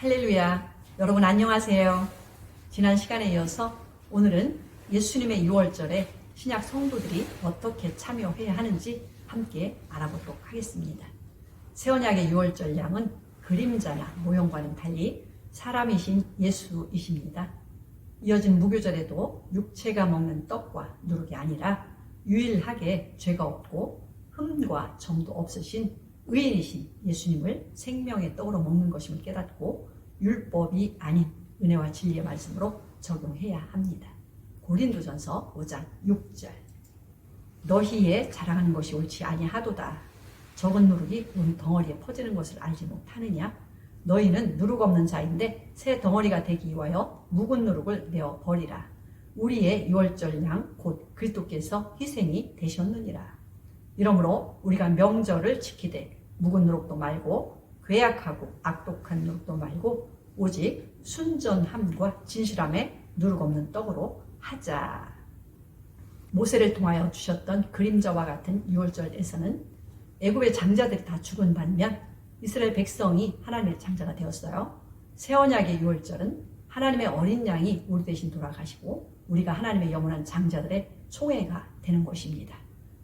할렐루야. 여러분 안녕하세요. 지난 시간에 이어서 오늘은 예수님의 유월절에 신약 성도들이 어떻게 참여해야 하는지 함께 알아보도록 하겠습니다. 새 언약의 유월절 양은 그림자나 모형과는 달리 사람이신 예수이십니다. 이어진 무교절에도 육체가 먹는 떡과 누룩이 아니라 유일하게 죄가 없고 흠과 점도 없으신 의인이신 예수님을 생명의 떡으로 먹는 것임을 깨닫고 율법이 아닌 은혜와 진리의 말씀으로 적용해야 합니다. 고린도전서 5장 6절. 너희의 자랑하는 것이 옳지 아니하도다. 적은 누룩이 온 덩어리에 퍼지는 것을 알지 못하느냐? 너희는 누룩 없는 자인데 새 덩어리가 되기 위하여 묵은 누룩을 내어 버리라. 우리의 유월절 양 곧 그리스도께서 희생이 되셨느니라. 이러므로 우리가 명절을 지키되 묵은 누룩도 말고 괴악하고 악독한 누룩도 말고 오직 순전함과 진실함에 누룩 없는 떡으로 하자. 모세를 통하여 주셨던 그림자와 같은 유월절에서는 애굽의 장자들이 다 죽은 반면 이스라엘 백성이 하나님의 장자가 되었어요. 새 언약의 유월절은 하나님의 어린 양이 우리 대신 돌아가시고 우리가 하나님의 영원한 장자들의 총회가 되는 것입니다.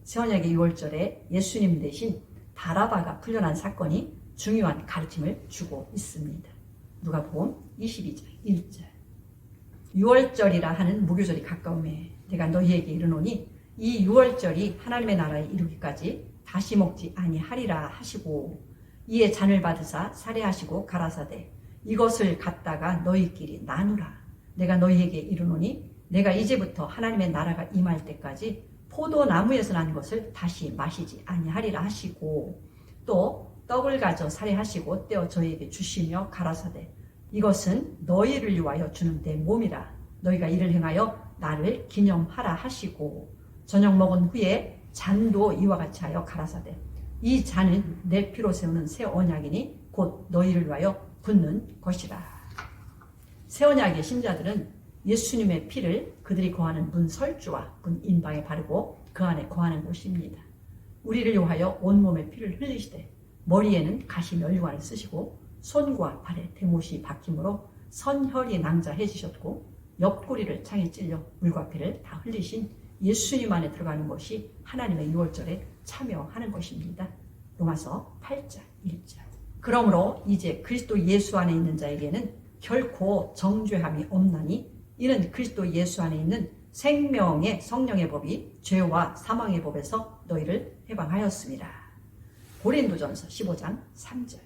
새 언약의 유월절에 예수님 대신 바라바가 풀려난 사건이 중요한 가르침을 주고 있습니다. 누가복음 22장 1절. 유월절이라 하는 무교절이 가까우매 내가 너희에게 이르노니 이 유월절이 하나님의 나라에 이르기까지 다시 먹지 아니하리라 하시고 이에 잔을 받으사 살해하시고 가라사대 이것을 갖다가 너희끼리 나누라. 내가 너희에게 이르노니 내가 이제부터 하나님의 나라가 임할 때까지 포도나무에서 난 것을 다시 마시지 아니하리라 하시고 또 떡을 가져 살해하시고 떼어 저희에게 주시며 가라사대 이것은 너희를 위하여 주는 내 몸이라. 너희가 이를 행하여 나를 기념하라 하시고 저녁 먹은 후에 잔도 이와 같이 하여 가라사대 이 잔은 내 피로 세우는 새 언약이니 곧 너희를 위하여 붓는 것이라. 새 언약의 신자들은 예수님의 피를 그들이 거하는 문설주와 문인방에 바르고 그 안에 거하는 것입니다. 우리를 위하여 온몸에 피를 흘리시되 머리에는 가시 면류관을 쓰시고 손과 발에 대못이 박힘으로 선혈이 낭자해지셨고 옆구리를 창에 찔려 물과 피를 다 흘리신 예수님 안에 들어가는 것이 하나님의 유월절에 참여하는 것입니다. 로마서 8장 1절. 그러므로 이제 그리스도 예수 안에 있는 자에게는 결코 정죄함이 없나니 이는 그리스도 예수 안에 있는 생명의 성령의 법이 죄와 사망의 법에서 너희를 해방하였습니다. 고린도전서 15장 3절.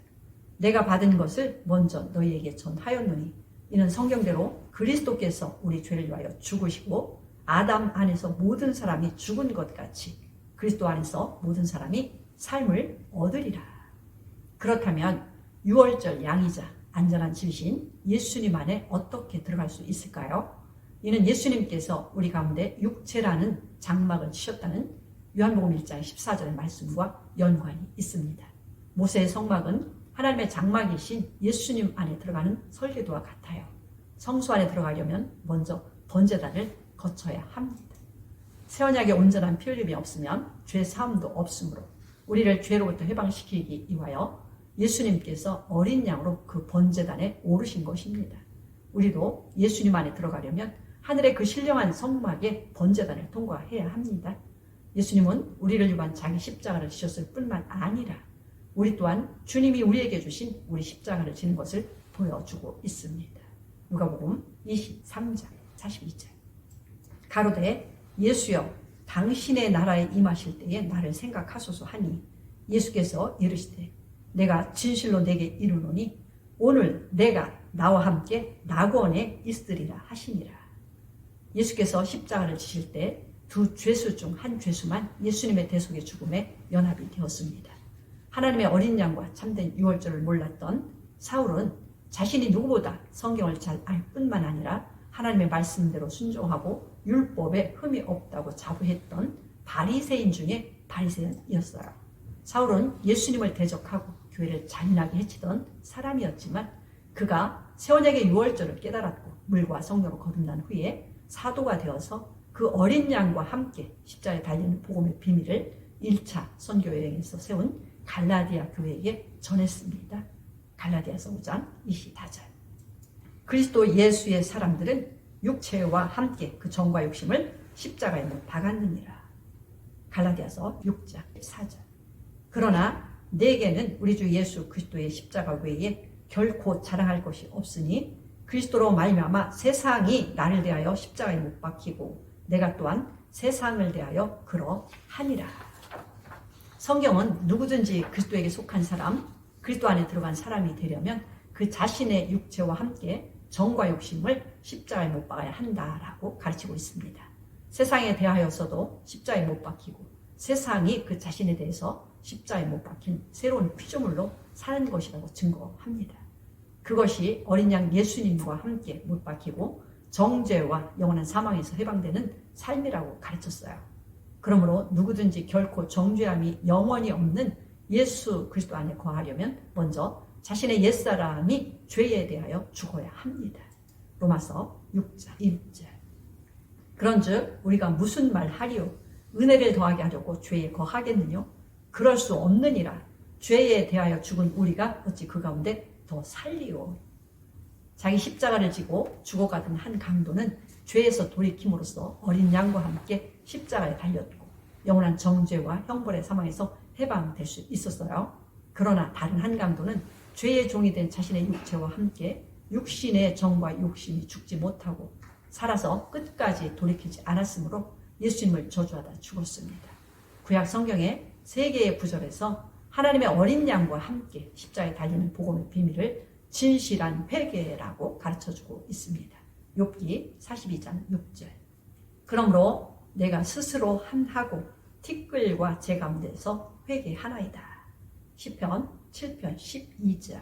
내가 받은 것을 먼저 너희에게 전하였노니 이는 성경대로 그리스도께서 우리 죄를 위하여 죽으시고 아담 안에서 모든 사람이 죽은 것 같이 그리스도 안에서 모든 사람이 삶을 얻으리라. 그렇다면 유월절 양이자 안전한 집이신 예수님 안에 어떻게 들어갈 수 있을까요? 이는 예수님께서 우리 가운데 육체라는 장막을 치셨다는 요한복음 1장 14절의 말씀과 연관이 있습니다. 모세의 성막은 하나님의 장막이신 예수님 안에 들어가는 설계도와 같아요. 성소 안에 들어가려면 먼저 번제단을 거쳐야 합니다. 새 언약의 온전한 피 흘림이 없으면 죄 사함도 없으므로 우리를 죄로부터 해방시키기 위하여 예수님께서 어린 양으로 그 번제단에 오르신 것입니다. 우리도 예수님 안에 들어가려면 하늘의 그 신령한 성막의 번제단을 통과해야 합니다. 예수님은 우리를 위한 자기 십자가를 지셨을 뿐만 아니라 우리 또한 주님이 우리에게 주신 우리 십자가를 지는 것을 보여주고 있습니다. 누가복음 23장 42절. 가로되 예수여 당신의 나라에 임하실 때에 나를 생각하소서 하니 예수께서 이르시되 내가 진실로 내게 이르노니 오늘 내가 나와 함께 낙원에 있으리라 하시니라. 예수께서 십자가를 지실 때 두 죄수 중 한 죄수만 예수님의 대속의 죽음에 연합이 되었습니다. 하나님의 어린 양과 참된 유월절을 몰랐던 사울은 자신이 누구보다 성경을 잘 알 뿐만 아니라 하나님의 말씀대로 순종하고 율법에 흠이 없다고 자부했던 바리새인 중에 바리새인이었어요. 사울은 예수님을 대적하고 교회를 잔인하게 해치던 사람이었지만 그가 새 언약의 유월절을 깨달았고 물과 성령으로 거듭난 후에 사도가 되어서 그 어린 양과 함께 십자가에 달리는 복음의 비밀을 1차 선교 여행에서 세운 갈라디아 교회에게 전했습니다. 갈라디아서 5장 24절. 그리스도 예수의 사람들은 육체와 함께 그 정과 욕심을 십자가에 못 박았느니라. 갈라디아서 6장 4절. 그러나 내게는 우리 주 예수 그리스도의 십자가 외에 결코 자랑할 것이 없으니 그리스도로 말미암아 세상이 나를 대하여 십자가에 못 박히고 내가 또한 세상을 대하여 그러하니라. 성경은 누구든지 그리스도에게 속한 사람, 그리스도 안에 들어간 사람이 되려면 그 자신의 육체와 함께 정과 욕심을 십자가에 못 박아야 한다라고 가르치고 있습니다. 세상에 대하여서도 십자가에 못 박히고 세상이 그 자신에 대해서 십자가에 못 박힌 새로운 피조물로 사는 것이라고 증거합니다. 그것이 어린 양 예수님과 함께 못 박히고 정죄와 영원한 사망에서 해방되는 삶이라고 가르쳤어요. 그러므로 누구든지 결코 정죄함이 영원히 없는 예수 그리스도 안에 거하려면 먼저 자신의 옛사람이 죄에 대하여 죽어야 합니다. 로마서 6장 1절. 그런즉 우리가 무슨 말 하리요? 은혜를 더하게 하려고 죄에 거하겠느냐? 그럴 수 없느니라. 죄에 대하여 죽은 우리가 어찌 그 가운데 더 살리요? 자기 십자가를 지고 죽어가던 한 강도는 죄에서 돌이킴으로써 어린 양과 함께 십자가에 달렸고 영원한 정죄와 형벌의 사망에서 해방될 수 있었어요. 그러나 다른 한 강도는 죄의 종이 된 자신의 육체와 함께 육신의 정과 욕심이 죽지 못하고 살아서 끝까지 돌이키지 않았으므로 예수님을 저주하다 죽었습니다. 구약 성경의 3개의 구절에서 하나님의 어린 양과 함께 십자가에 달리는 복음의 비밀을 진실한 회개라고 가르쳐주고 있습니다. 욥기 42장 6절. 그러므로 내가 스스로 한하고 티끌과 제 가운데서 회개하나이다. 시편 7편 12절.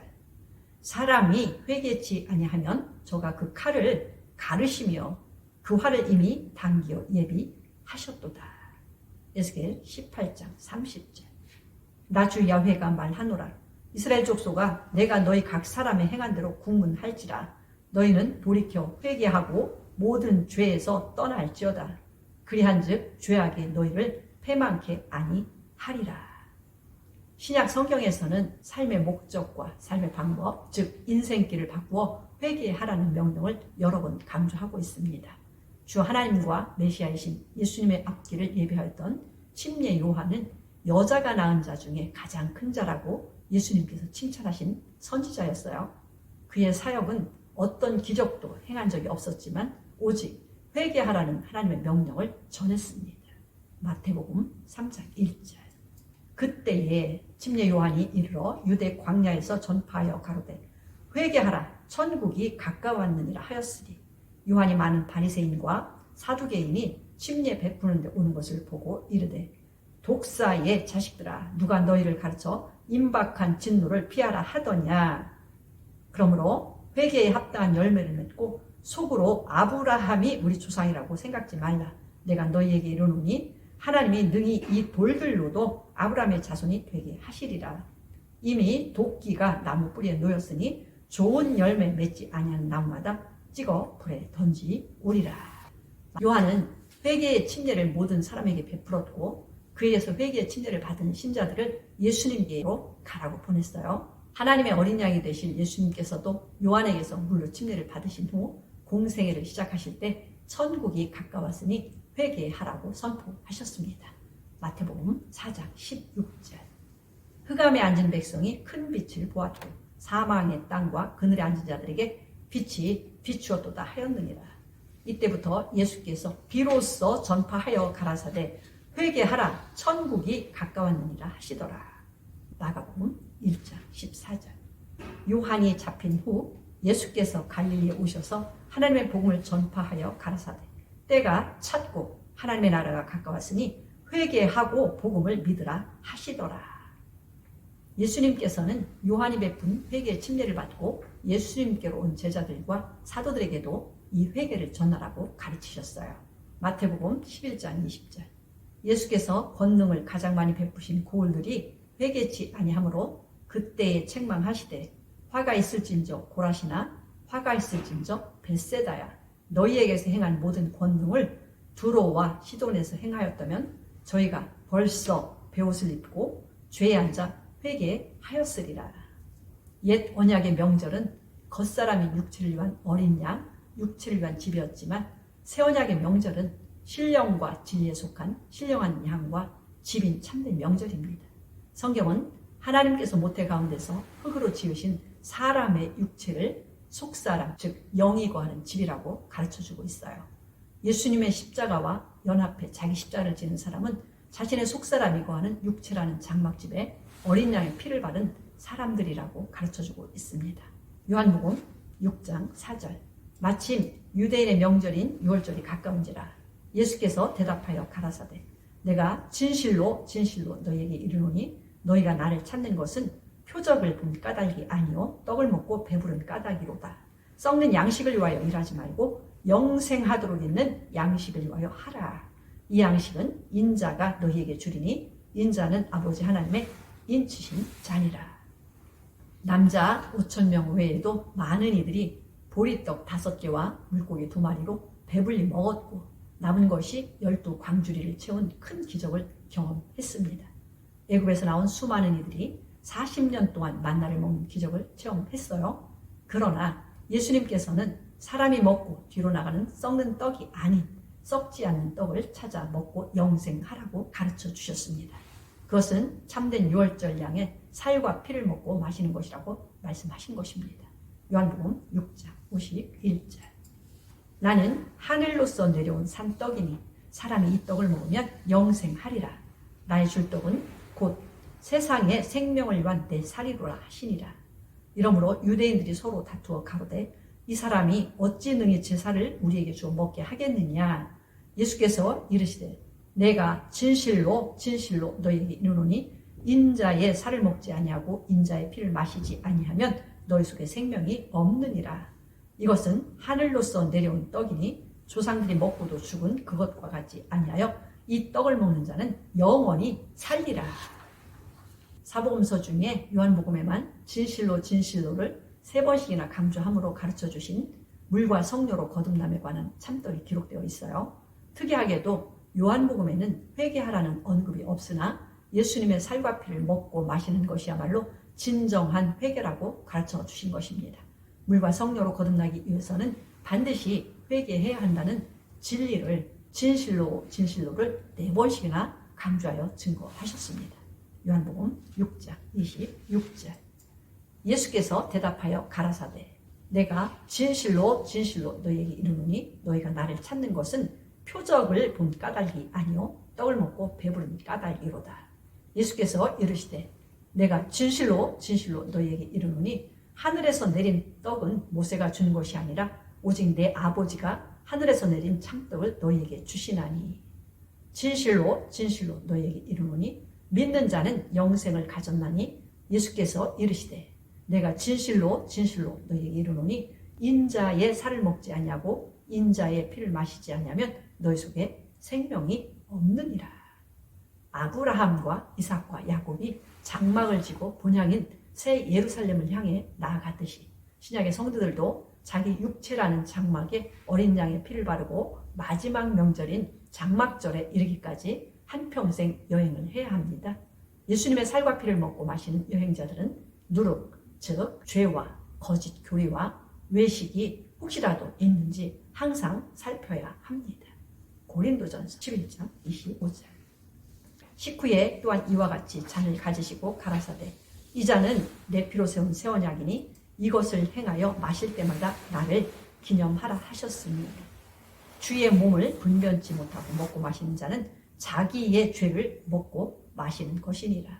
사람이 회개치 아니하면 저가 그 칼을 가르시며 그 활을 이미 당기어 예비하셨도다. 에스겔 18장 30절. 나 주 야훼가 말하노라. 이스라엘 족속아, 내가 너희 각 사람의 행한 대로 국문할지라. 너희는 돌이켜 회개하고 모든 죄에서 떠날지어다. 그리한즉 죄악이 너희를 패망케 아니하리라. 신약 성경에서는 삶의 목적과 삶의 방법, 즉 인생길을 바꾸어 회개하라는 명령을 여러 번 강조하고 있습니다. 주 하나님과 메시아이신 예수님의 앞길을 예비하였던 침례 요한은 여자가 낳은 자 중에 가장 큰 자라고 예수님께서 칭찬하신 선지자였어요. 그의 사역은 어떤 기적도 행한 적이 없었지만 오직 회개하라는 하나님의 명령을 전했습니다. 마태복음 3장 1절. 그때에 침례 요한이 이르러 유대 광야에서 전파하여 가로되 회개하라 천국이 가까웠느니라 하였으니 요한이 많은 바리새인과 사두개인이 침례 베푸는 데 오는 것을 보고 이르되 독사의 자식들아 누가 너희를 가르쳐 임박한 진노를 피하라 하더냐. 그러므로 회개에 합당한 열매를 맺고 속으로 아브라함이 우리 조상이라고 생각지 말라. 내가 너희에게 이르노니 하나님이 능히 이 돌들로도 아브라함의 자손이 되게 하시리라. 이미 도끼가 나무 뿌리에 놓였으니 좋은 열매 맺지 아니하는 나무마다 찍어 불에 던지오리라. 요한은 회개의 침례를 모든 사람에게 베풀었고 그에 의해서 회개의 침례를 받은 신자들을 예수님께로 가라고 보냈어요. 하나님의 어린 양이 되신 예수님께서도 요한에게서 물로 침례를 받으신 후 공생애를 시작하실 때 천국이 가까웠으니 회개하라고 선포하셨습니다. 마태복음 4장 16절. 흑암에 앉은 백성이 큰 빛을 보았고 사망의 땅과 그늘에 앉은 자들에게 빛이 비추었도다 하였느니라. 이때부터 예수께서 비로소 전파하여 가라사대 회개하라 천국이 가까웠느니라 하시더라. 마가복음 1장 14절. 요한이 잡힌 후 예수께서 갈릴리에 오셔서 하나님의 복음을 전파하여 가라사대 때가 찼고 하나님의 나라가 가까웠으니 회개하고 복음을 믿으라 하시더라. 예수님께서는 요한이 베푼 회개의 침례를 받고 예수님께로 온 제자들과 사도들에게도 이 회개를 전하라고 가르치셨어요. 마태복음 11장 20절. 예수께서 권능을 가장 많이 베푸신 고을들이 회개치 아니하므로 그때에 책망하시되 화가 있을진저 고라시나 화가 있을진저 벳세다야 너희에게서 행한 모든 권능을 두로와 시돈에서 행하였다면 저희가 벌써 베옷을 입고 죄에 앉아 회개하였으리라. 옛 언약의 명절은 겉사람이 육체를 위한 어린 양, 육체를 위한 집이었지만 새 언약의 명절은 신령과 진리에 속한 신령한 양과 집인 참된 명절입니다. 성경은 하나님께서 모태 가운데서 흙으로 지으신 사람의 육체를 속사람, 즉 영이 거하는 집이라고 가르쳐주고 있어요. 예수님의 십자가와 연합해 자기 십자가를 지는 사람은 자신의 속사람이 거하는 육체라는 장막집에 어린 양의 피를 바른 사람들이라고 가르쳐주고 있습니다. 요한복음 6장 4절. 마침 유대인의 명절인 유월절이 가까운지라 예수께서 대답하여 가라사대 내가 진실로 진실로 너희에게 이르노니 너희가 나를 찾는 것은 표적을 본 까닭이 아니요 떡을 먹고 배부른 까닭이로다. 썩는 양식을 위하여 일하지 말고 영생하도록 있는 양식을 위하여 하라. 이 양식은 인자가 너희에게 주리니 인자는 아버지 하나님의 인치신 자니라. 남자 5,000명 외에도 많은 이들이 보리떡 5개와 물고기 2마리로 배불리 먹었고 남은 것이 12광주리를 채운 큰 기적을 경험했습니다. 애굽에서 나온 수많은 이들이 40년 동안 만나를 먹는 기적을 체험했어요. 그러나 예수님께서는 사람이 먹고 뒤로 나가는 썩는 떡이 아닌 썩지 않는 떡을 찾아 먹고 영생하라고 가르쳐 주셨습니다. 그것은 참된 유월절 양의 살과 피를 먹고 마시는 것이라고 말씀하신 것입니다. 요한복음 6장 51절. 나는 하늘로서 내려온 산떡이니 사람이 이 떡을 먹으면 영생하리라. 나의 줄 떡은 곧 세상의 생명을 위한 내 살이로라 하시니라. 이러므로 유대인들이 서로 다투어 가로되 이 사람이 어찌 능히 제 살을 우리에게 주어 먹게 하겠느냐. 예수께서 이르시되 내가 진실로 진실로 너희에게 이르노니 인자의 살을 먹지 아니하고 인자의 피를 마시지 아니하면 너희 속에 생명이 없느니라. 이것은 하늘로서 내려온 떡이니 조상들이 먹고도 죽은 그것과 같지 아니하여 이 떡을 먹는 자는 영원히 살리라. 사복음서 중에 요한복음에만 진실로 진실로를 3번씩이나 강조함으로 가르쳐주신 물과 성료로 거듭남에 관한 참떡이 기록되어 있어요. 특이하게도 요한복음에는 회개하라는 언급이 없으나 예수님의 살과 피를 먹고 마시는 것이야말로 진정한 회개라고 가르쳐 주신 것입니다. 물과 성령으로 거듭나기 위해서는 반드시 회개해야 한다는 진리를 진실로 진실로를 4번씩이나 강조하여 증거하셨습니다. 요한복음 6장 26절. 예수께서 대답하여 가라사대 내가 진실로 진실로 너희에게 이르노니 너희가 나를 찾는 것은 표적을 본 까닭이 아니요 떡을 먹고 배부른 까닭이로다. 예수께서 이르시되 내가 진실로 진실로 너희에게 이르노니 하늘에서 내린 떡은 모세가 준 것이 아니라 오직 내 아버지가 하늘에서 내린 참떡을 너희에게 주시나니. 진실로 진실로 너희에게 이르노니 믿는 자는 영생을 가졌나니. 예수께서 이르시되 내가 진실로 진실로 너희에게 이르노니 인자의 살을 먹지 아니하고 인자의 피를 마시지 아니하면 너희 속에 생명이 없느니라. 아브라함과 이삭과 야곱이 장막을 지고 본향인 새 예루살렘을 향해 나아갔듯이 신약의 성도들도 자기 육체라는 장막에 어린 양의 피를 바르고 마지막 명절인 장막절에 이르기까지 한평생 여행을 해야 합니다. 예수님의 살과 피를 먹고 마시는 여행자들은 누룩, 즉 죄와 거짓 교리와 외식이 혹시라도 있는지 항상 살펴야 합니다. 고린도전서 11장 25절. 식후에 또한 이와 같이 잔을 가지시고 가라사대 이 잔은 내 피로 세운 새 언약이니 이것을 행하여 마실 때마다 나를 기념하라 하셨으니 주의 몸을 분변치 못하고 먹고 마시는 자는 자기의 죄를 먹고 마시는 것이니라.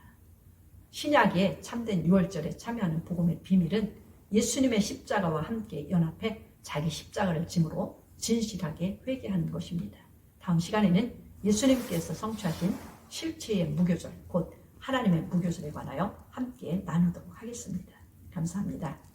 신약의 참된 유월절에 참여하는 복음의 비밀은 예수님의 십자가와 함께 연합해 자기 십자가를 짐으로 진실하게 회개하는 것입니다. 다음 시간에는 예수님께서 성취하신 실체의 무교절, 곧 하나님의 무교절에 관하여 함께 나누도록 하겠습니다. 감사합니다.